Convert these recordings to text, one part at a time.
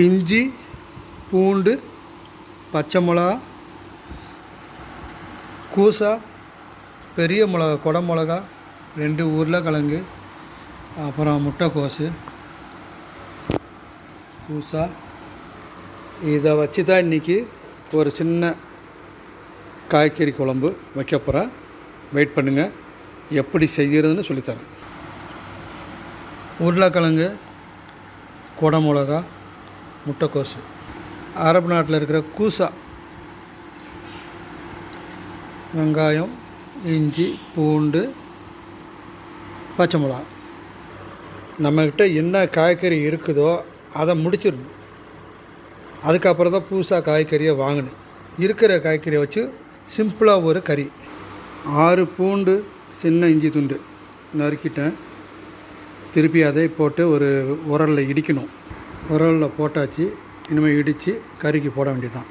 இஞ்சி, பூண்டு, பச்சை மிளகா, கூசா, பெரிய மிளகா, கொடை மிளகா, 2 உருளைக்கிழங்கு, அப்புறம் முட்டைக்கோசு, கூசா. இதை வச்சு தான் இன்றைக்கி ஒரு சின்ன காய்கறி குழம்பு வைக்க போகிறேன். வெயிட் பண்ணுங்கள், எப்படி செய்கிறதுன்னு சொல்லித்தரேன். உருளைக்கிழங்கு, கொடை மிளகா, முட்டைக்கோசு, அரபு நாட்டில் இருக்கிற கூசா, வெங்காயம், இஞ்சி, பூண்டு, பச்சை மிளகா. நம்மக்கிட்ட என்ன காய்கறி இருக்குதோ அதை முடிச்சிடணும். அதுக்கப்புறம் தான் புதுசாக காய்கறியை வாங்கணும். இருக்கிற காய்கறியை வச்சு சிம்பிளாக ஒரு கறி. 6 பூண்டு, சின்ன இஞ்சி துண்டு நறுக்கிட்டேன். திருப்பி அதை போட்டு ஒரு உரலில் இடிக்கணும். உரலில் போட்டாச்சு. இனிமேல் இடித்து கறிக்கு போட வேண்டியதுதான்.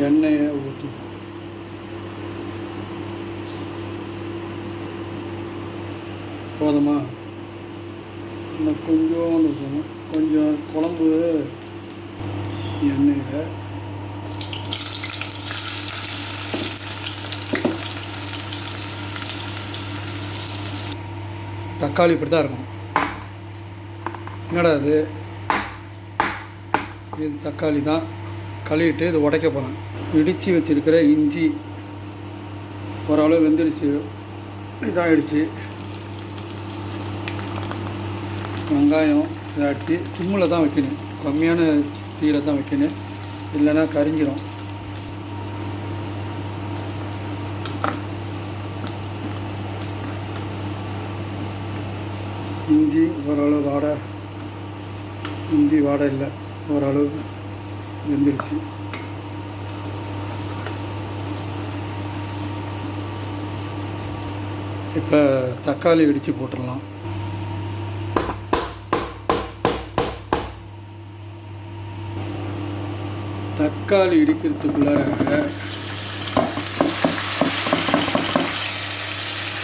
எண்ணெயை ஊற்றணும். போதுமா? இன்னும் கொஞ்சோண்டு ஊற்றணும். கொஞ்சம் குழம்பு எண்ணெயில் தக்காளி இப்படி தான் இருக்கும். என்னடா இது தக்காளி தான். கழுவிட்டு இது உடைக்க போகிறேன். இடித்து வச்சுருக்கிற இஞ்சி ஓரளவு வெந்துடுச்சு, இதாகிடுச்சு. வெங்காயம் இதாகிடுச்சு. சிம்மில் தான் வைக்கணும், கம்மியான தீயில் தான் வைக்கணும், இல்லைன்னா கரிஞ்சிடும். இஞ்சி ஓரளவு இஞ்சி வாடை இல்லை, ஓரளவு வெந்துடுச்சு. இப்போ தக்காளி இடித்து போட்டுடலாம். தக்காளி இடிக்கிறதுக்குள்ள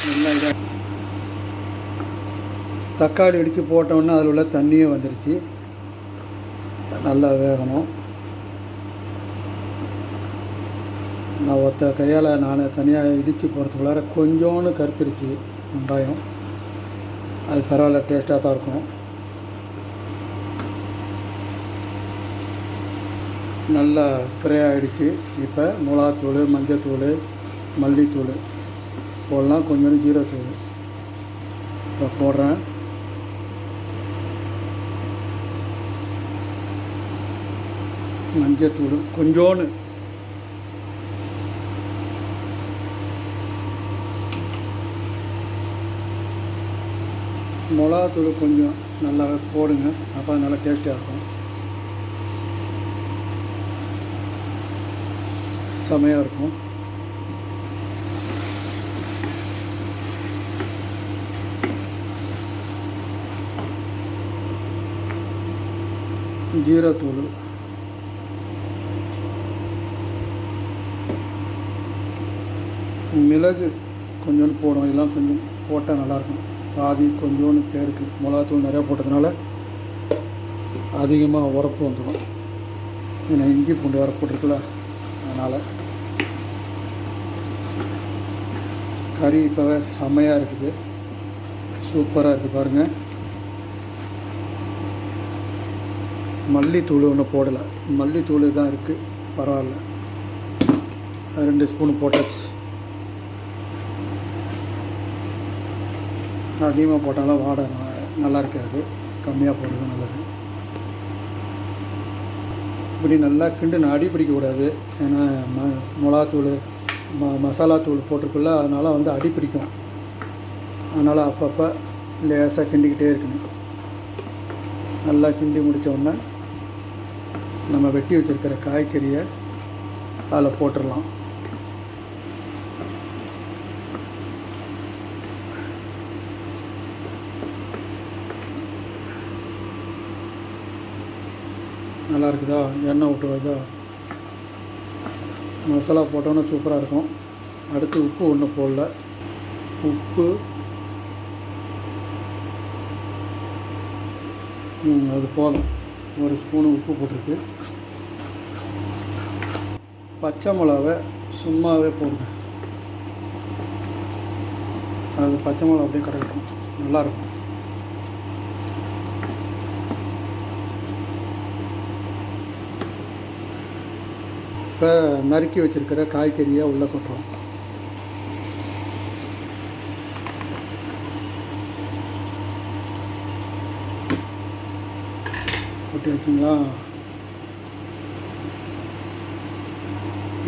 நல்லா இதாக தக்காளி இடித்து போட்டோன்னா அதில் உள்ள தண்ணியே வந்துடுச்சு. நல்லா வேகணும். நான் ஒத்த கையால் நான் தனியாக இடித்து போகிறதுக்குள்ளார கொஞ்சோன்னு கருத்துருச்சு வெங்காயம். அது பரவாயில்ல, டேஸ்ட்டாக தான் இருக்கும். நல்லா ஃப்ரை ஆகிடுச்சு. இப்போ மிளகாத்தூள், மஞ்சத்தூள், மல்லித்தூள் போடலாம். கொஞ்சோண்டு ஜீரகத்தூள் இப்போ போடுறேன். மஞ்சத்தூள் கொஞ்சோன்னு, மிளகாத்தூள் கொஞ்சம் நல்லா போடுங்க, அப்போ நல்லா டேஸ்ட்டாக இருக்கும். செமையாக இருக்கும். ஜீரகத்தூள், மிளகு கொஞ்சோண்டு போடும். இதெல்லாம் கொஞ்சம் போட்டால் நல்லாயிருக்கும். பாதி கொஞ்சோண்டு பேருக்கு மிளகாத்தூள் நிறையா போட்டதுனால அதிகமாக உரப்பு வந்துடும். ஏன்னா இஞ்சி பூண்டு வேறு போட்டிருக்குல்ல, அதனால். கறி இப்போ செம்மையாக இருக்குது, சூப்பராக இருக்குது பாருங்கள். மல்லித்தூள் ஒன்றும் போடலை, மல்லித்தூள் தான் இருக்குது, பரவாயில்ல. 2 ஸ்பூன் போட்டாச்சு. அதிகமாக போட்டாலும் வாடை நல்லா இருக்காது, கம்மியாக போடுறது நல்லது. இப்படி நல்லா கிண்டுன்னு அடி பிடிக்கக்கூடாது. ஏன்னா மிளகாத்தூள், மசாலாத்தூள் போட்டிருக்குள்ள, அதனால் வந்து அடி பிடிக்கும். அதனால் அப்பப்போ லேசாக கிண்டிக்கிட்டே இருக்கணும். நல்லா கிண்டி முடித்த உடனே நம்ம வெட்டி வச்சுருக்கிற காய்கறியை அதில் போட்டுடலாம். நல்லா இருக்குதா, எண்ணெய் விட்டு வருதா. மசாலா போட்டோன்னா சூப்பராக இருக்கும். அடுத்து உப்பு ஒன்றும் போடல. உப்பு அது போதும். ஒரு ஸ்பூனு உப்பு போட்டிருக்கு. பச்சை மிளகாவை சும்மாவே போடுங்க. அது பச்சை மிளகா அப்படியே கிடைக்கும், நல்லாயிருக்கும். இப்போ நறுக்கி வச்சுருக்கிற காய்கறியை உள்ளே கொட்டுறோம். கொட்டி வச்சுங்களா.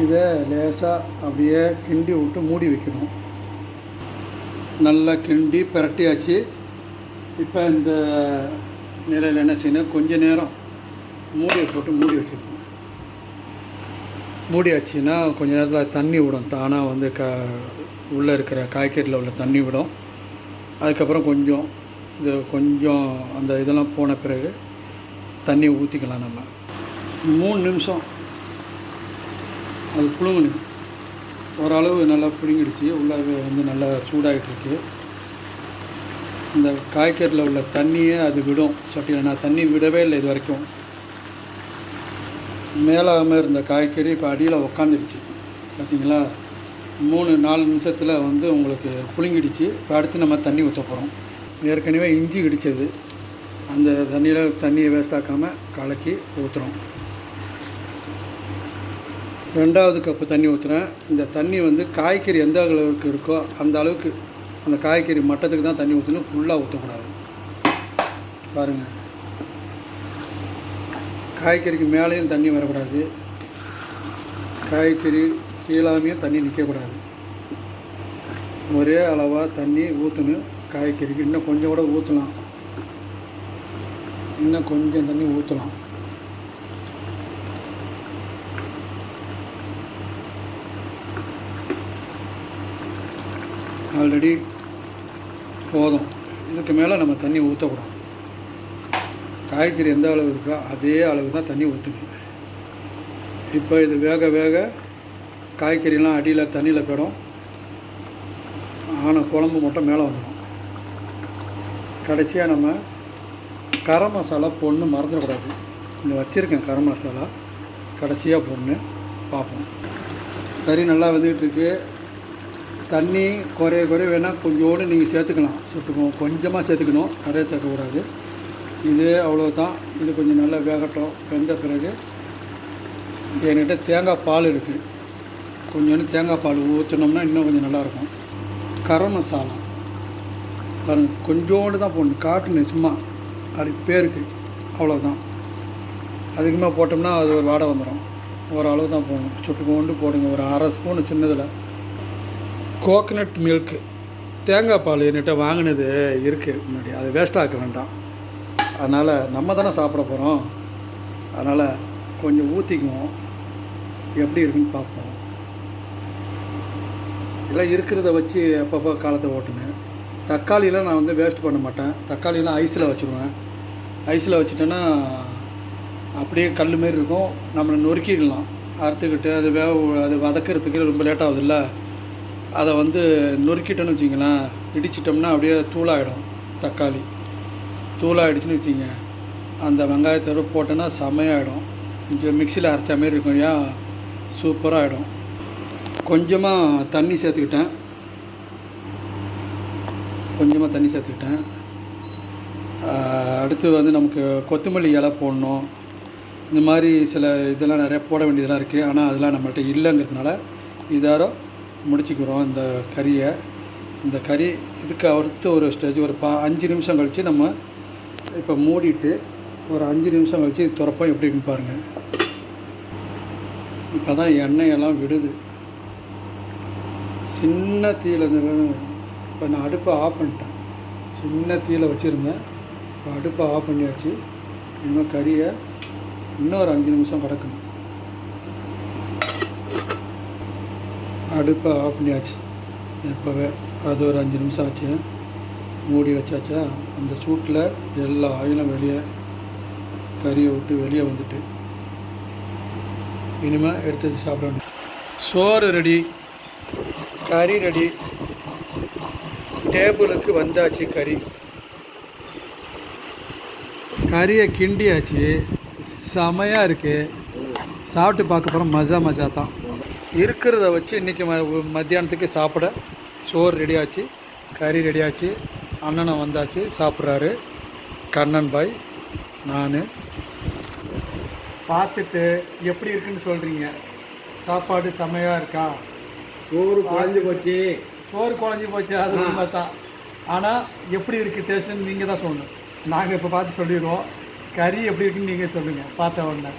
இதை லேசாக அப்படியே கிண்டி விட்டு மூடி வைக்கணும். நல்லா கிண்டி பிரட்டியாச்சு. இப்போ இந்த நிலையில் என்ன செய்யணும், கொஞ்சம் நேரம் மூடியை போட்டு மூடி வச்சுக்கணும். மூடியாச்சுன்னா கொஞ்சம் நேரத்தில் தண்ணி விடும், தானாக வந்து உள்ளே இருக்கிற காய்கறியில் உள்ள தண்ணி விடும். அதுக்கப்புறம் கொஞ்சம் அந்த இதெல்லாம் போன பிறகு தண்ணி ஊற்றிக்கலாம். நம்ம 3 நிமிஷம் அது புழுங்கணும். ஓரளவு நல்லா புழுங்கிடுச்சு. உள்ளே வந்து நல்லா சூடாகிட்டுருக்கு. இந்த காய்கறியில் உள்ள தண்ணியே அது விடும் சட்டியில். நான் தண்ணி விடவே இல்லை இது வரைக்கும். மேலாமல் இருந்த காய்கறி இப்போ அடியில் உக்காந்துடுச்சு பார்த்திங்களா. 3-4 நிமிஷத்தில் வந்து உங்களுக்கு புழுங்கிடுச்சு. இப்போ அடுத்து நம்ம தண்ணி ஊற்ற போகிறோம். ஏற்கனவே இஞ்சி இடித்தது, அந்த தண்ணியை வேஸ்ட் ஆக்காமல் கலக்கி ஊற்றுறோம். 2வது கப்பு தண்ணி ஊற்றுறேன். இந்த தண்ணி வந்து காய்கறி எந்த அளவுக்கு இருக்கோ அந்த அளவுக்கு, அந்த காய்கறி மட்டத்துக்கு தான் தண்ணி ஊற்றணும், ஃபுல்லாக ஊற்றக்கூடாது. பாருங்கள், காய்கறிக்கு மேலேயும் தண்ணி வரக்கூடாது, காய்கறி கீழாமையும் தண்ணி நிற்கக்கூடாது. ஒரே அளவாக தண்ணி ஊற்றணும். காய்கறிக்கு இன்னும் கொஞ்சம் கூட ஊற்றலாம், இன்னும் கொஞ்சம் தண்ணி ஊற்றலாம். ஆல்ரெடி போதும். இதுக்கு மேலே நம்ம தண்ணி ஊற்றக்கூடாது. காய்கறி எந்த அளவு இருக்கோ அதே அளவு தான் தண்ணி ஊற்றுங்க. இப்போ இது வேக வேக காய்கறிலாம் அடியில் தண்ணியில் போயிடும். ஆனால் குழம்பு மட்டும் மேலே வந்துடும். கடைசியாக நம்ம கரம் மசாலா போடணும், மறந்துடக்கூடாது. இங்கே வச்சுருக்கேன் கரம் மசாலா, கடைசியாக போடணும். பார்ப்போம். கறி நல்லா வந்துக்கிட்டுருக்கு. தண்ணி குறைய வேணால் கொஞ்சோடு நீங்கள் சேர்த்துக்கலாம். கொஞ்சமாக சேர்த்துக்கணும், நிறைய சேர்க்கக்கூடாது. இது அவ்வளோதான். இது கொஞ்சம் நல்லா வேகட்டும். வெந்த பிறகு என்கிட்ட தேங்காய் பால் இருக்குது. கொஞ்சோண்டு தேங்காய் பால் ஊற்றினோம்னா இன்னும் கொஞ்சம் நல்லாயிருக்கும். கரம் மசாலா பாருங்கள், கொஞ்சோண்டு தான் போடணும். காட்டுன்னு சும்மா அப்படி பேருக்கு, அவ்வளோதான். அதிகமாக போட்டோம்னா அது ஒரு வாடை வந்துடும். ஓரளவு தான் போடணும். சுட்டுக்கொண்டு போடுங்க. ஒரு 1/2 ஸ்பூனு சின்னதில். கோகனட் மில்க்கு, தேங்காய் பால் என்கிட்ட வாங்கினது இருக்குது முன்னாடி, அதை வேஸ்ட் ஆக்க வேண்டாம். அதனால் நம்ம தானே சாப்பிட போகிறோம். அதனால் கொஞ்சம் ஊற்றிக்குவோம். எப்படி இருக்குன்னு பார்ப்போம். எல்லாம் இருக்கிறத வச்சு அப்பப்போ காலத்தை ஓட்டுனேன். தக்காளியெலாம் நான் வந்து வேஸ்ட் பண்ண மாட்டேன். தக்காளியெலாம் ஐஸில் வச்சுருவேன். ஐஸில் வச்சுட்டேன்னா அப்படியே கல் மாரி இருக்கும். நம்மளை நொறுக்கிடலாம். அறுத்துக்கிட்டு அது வதக்கிறதுக்கு ரொம்ப லேட் ஆகுதுல்ல. அதை வந்து நொறுக்கிட்டோன்னு வச்சிங்களேன், இடிச்சிட்டோம்னா அப்படியே தூளாகிடும். தக்காளி தூளாகிடுச்சின்னு வச்சிங்க, அந்த வெங்காயத்தோடு போட்டோன்னா செம்மையாகிடும். கொஞ்சம் மிக்சியில் அரைச்ச மாரி இருக்கும். ஏன் சூப்பராக ஆகிடும். கொஞ்சமாக தண்ணி சேர்த்துக்கிட்டேன். அடுத்து வந்து நமக்கு கொத்தமல்லி இலை போடணும். இந்த மாதிரி சில இதெல்லாம் நிறையா போட வேண்டியதெல்லாம் இருக்குது. ஆனால் அதெல்லாம் நம்மள்கிட்ட இல்லைங்கிறதுனால இதோட முடிச்சுக்கிறோம் இந்த கறியை. இந்த கறி இதுக்கு அடுத்து ஒரு ஸ்டேஜ் ஒரு 5 நிமிஷம் கழித்து நம்ம இப்போ மூடிட்டு ஒரு 5 நிமிஷம் கழித்து திறப்போம். எப்படி இருக்குன்னு பாருங்கள். இப்போ தான் எண்ணெயெல்லாம் விடுது. சின்ன தீயில் இப்போ நான் அடுப்பை ஆஃப் பண்ணிட்டேன். சின்ன தீயில் வச்சுருந்தேன். இப்போ அடுப்பை ஆஃப் பண்ணியாச்சு. இனிமேல் கறியை இன்னும் ஒரு 5 நிமிஷம் கிடக்கணும். அடுப்பை ஆஃப் பண்ணியாச்சு. இப்போவே அது ஒரு 5 நிமிஷம் ஆச்சு. மூடி வச்சாச்சா, அந்த சூட்டில் எல்லா ஆயிலும் வெளியே கறியை விட்டு வெளியே வந்துட்டு இனிமேல் எடுத்து வச்சு சாப்பிடணும். சோறு ரெடி, கறி ரெடி, டேபிளுக்கு வந்தாச்சு. கறியை கிண்டியாச்சு, செமையாக இருக்குது. சாப்பிட்டு பார்க்க போகிறோம். மஜா தான் இருக்கிறத வச்சு இன்றைக்கி மத்தியானத்துக்கு சாப்பிட சோறு ரெடியாச்சு, கறி ரெடியாச்சு. அண்ணனை வந்தாச்சு, சாப்பிட்றாரு கண்ணன் பாய். நான் பார்த்துட்டு எப்படி இருக்குன்னு சொல்கிறீங்க. சாப்பாடு செமையாக இருக்கா? சோறு குழஞ்சி போச்சு. அது உண்மை தான். ஆனால் எப்படி இருக்குது டேஸ்ட்டுன்னு நீங்கள் தான் சொல்லணும். நாங்கள் இப்போ பார்த்து சொல்லிடுவோம். கறி எப்படி இருக்குன்னு நீங்கள் சொல்லுங்கள் பார்த்த உடனே.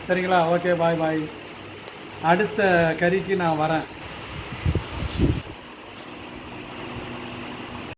சரிங்களா? ஓகே, பாய். அடுத்த கறிக்கு நான் வரேன்.